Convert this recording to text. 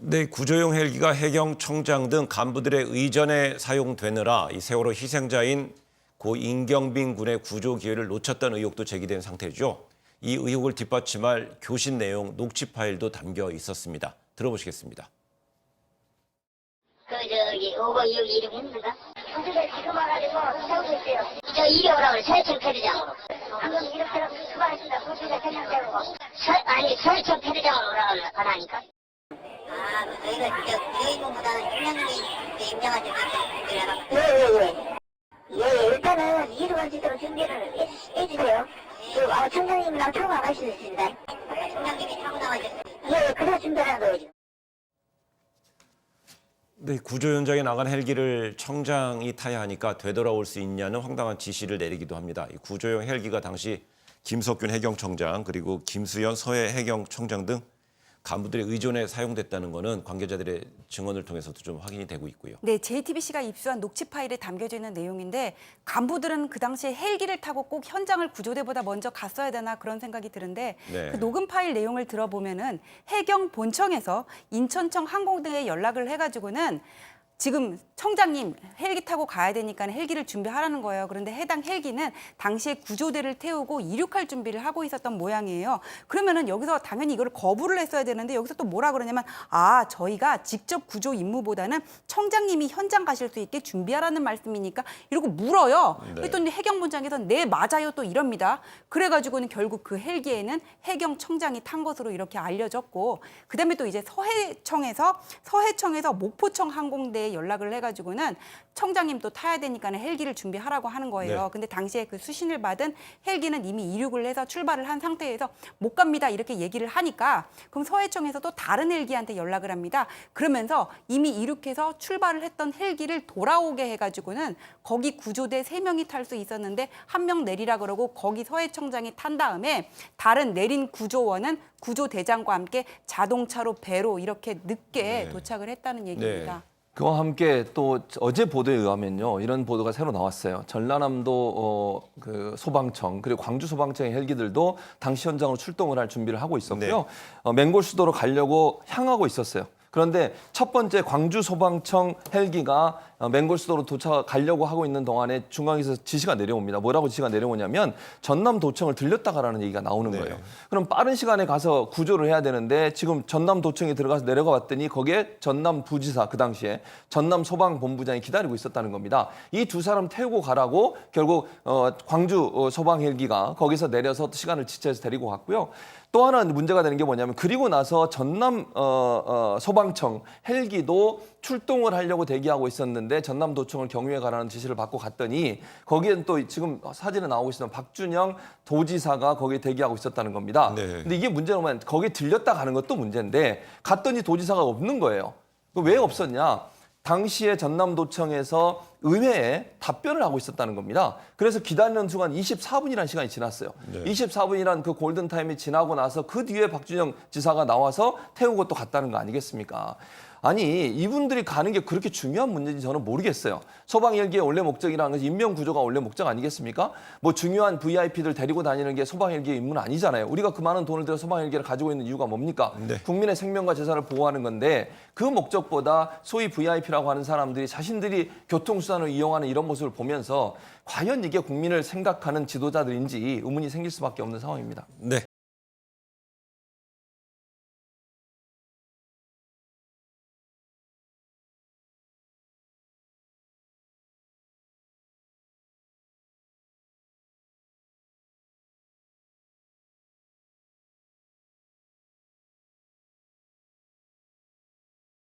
네, 구조용 헬기가 해경청장 등 간부들의 의전에 사용되느라 이 세월호 희생자인 고 임경빈 군의 구조 기회를 놓쳤다는 의혹도 제기된 상태죠. 이 의혹을 뒷받침할 교신 내용 녹취 파일도 담겨 있었습니다. 들어보시겠습니다. 저기 506 이름입니까? 형수들 지금 와가지고 세우고 있어요. 저 이력으로 그래, 서해청 패대장으로. 방금 이렇게 수고하셨습니다. 소수자 전향되고 아니 서해청 패대장으로 오라고 하라니까. 저희가 저희보다는 팀장님이 임명하실 수 있어요. 예, 일단은 이루어질 수 있도록 준비를 해주세요. 청장님이랑 타고 나가실 수 있습니다. 청장님이 타고 나가셨어요. 예, 그래서 준비하는 거죠. 네, 구조 현장에 나간 헬기를 청장이 타야 하니까 되돌아올 수 있냐는 황당한 지시를 내리기도 합니다. 이 구조용 헬기가 당시 김석균 해경청장 그리고 김수현 서해 해경청장 등 간부들의 의존에 사용됐다는 것은 관계자들의 증언을 통해서도 좀 확인이 되고 있고요. 네, JTBC가 입수한 녹취 파일에 담겨져 있는 내용인데 간부들은 그 당시에 헬기를 타고 꼭 현장을 구조대보다 먼저 갔어야 되나 그런 생각이 드는데 네. 그 녹음 파일 내용을 들어보면은 해경 본청에서 인천청 항공대에 연락을 해가지고는 지금 청장님 헬기 타고 가야 되니까 헬기를 준비하라는 거예요. 그런데 해당 헬기는 당시에 구조대를 태우고 이륙할 준비를 하고 있었던 모양이에요. 그러면은 여기서 당연히 이걸 거부를 했어야 되는데 여기서 또 뭐라 그러냐면 저희가 직접 구조 임무보다는 청장님이 현장 가실 수 있게 준비하라는 말씀이니까 이러고 물어요. 네. 그랬더니 해경본장에서 네 맞아요 또 이럽니다. 그래가지고는 결국 그 헬기에는 해경청장이 탄 것으로 이렇게 알려졌고 그다음에 또 이제 서해청에서 목포청 항공대에 연락을 해가지고는 청장님 또 타야 되니까는 헬기를 준비하라고 하는 거예요. 네. 근데 당시에 그 수신을 받은 헬기는 이미 이륙을 해서 출발을 한 상태에서 못 갑니다 이렇게 얘기를 하니까 그럼 서해청에서 또 다른 헬기한테 연락을 합니다. 그러면서 이미 이륙해서 출발을 했던 헬기를 돌아오게 해가지고는 거기 구조대 3명이 탈 수 있었는데 1명 내리라 그러고 거기 서해청장이 탄 다음에 다른 내린 구조원은 구조대장과 함께 자동차로 배로 이렇게 늦게 네. 도착을 했다는 얘기입니다. 그와 함께 또 어제 보도에 의하면요, 이런 보도가 새로 나왔어요. 전라남도 그 소방청 그리고 광주 소방청의 헬기들도 당시 현장으로 출동을 할 준비를 하고 있었고요. 맹골 수도로 가려고 향하고 있었어요. 그런데 첫 번째 광주 소방청 헬기가 맹골 수도로 가려고 하고 있는 동안에 중앙에서 지시가 내려옵니다. 뭐라고 지시가 내려오냐면 전남도청을 들렸다 가라는 얘기가 나오는 거예요. 그럼 빠른 시간에 가서 구조를 해야 되는데 지금 전남도청에 들어가서 내려가 봤더니 거기에 전남부지사 그 당시에 전남소방본부장이 기다리고 있었다는 겁니다. 이 두 사람 태우고 가라고 결국 광주 소방 헬기가 거기서 내려서 시간을 지체해서 데리고 갔고요. 또 하나 문제가 되는 게 뭐냐면 그리고 나서 전남 소방청 헬기도 출동을 하려고 대기하고 있었는데 전남도청을 경유해 가라는 지시를 받고 갔더니 거기엔 또 지금 사진에 나오고 있는 박준영 도지사가 거기에 대기하고 있었다는 겁니다. 네. 근데 이게 문제는 뭐냐면 거기에 들렸다 가는 것도 문제인데 갔더니 도지사가 없는 거예요. 왜 없었냐? 당시에 전남도청에서 의회에 답변을 하고 있었다는 겁니다. 그래서 기다리는 시간 24분이라는 시간이 지났어요. 24분이란 그 골든타임이 지나고 나서 그 뒤에 박준영 지사가 나와서 태우고 또 갔다는 거 아니겠습니까? 아니 이분들이 가는 게 그렇게 중요한 문제인지 저는 모르겠어요. 소방헬기의 원래 목적이라는 것은 인명구조가 원래 목적 아니겠습니까? 뭐 중요한 VIP들 데리고 다니는 게 소방헬기의 임무는 아니잖아요. 우리가 그 많은 돈을 들여 소방헬기를 가지고 있는 이유가 뭡니까? 국민의 생명과 재산을 보호하는 건데 그 목적보다 소위 VIP라고 하는 사람들이 자신들이 교통수단을 이용하는 이런 모습을 보면서 과연 이게 국민을 생각하는 지도자들인지 의문이 생길 수밖에 없는 상황입니다. 네.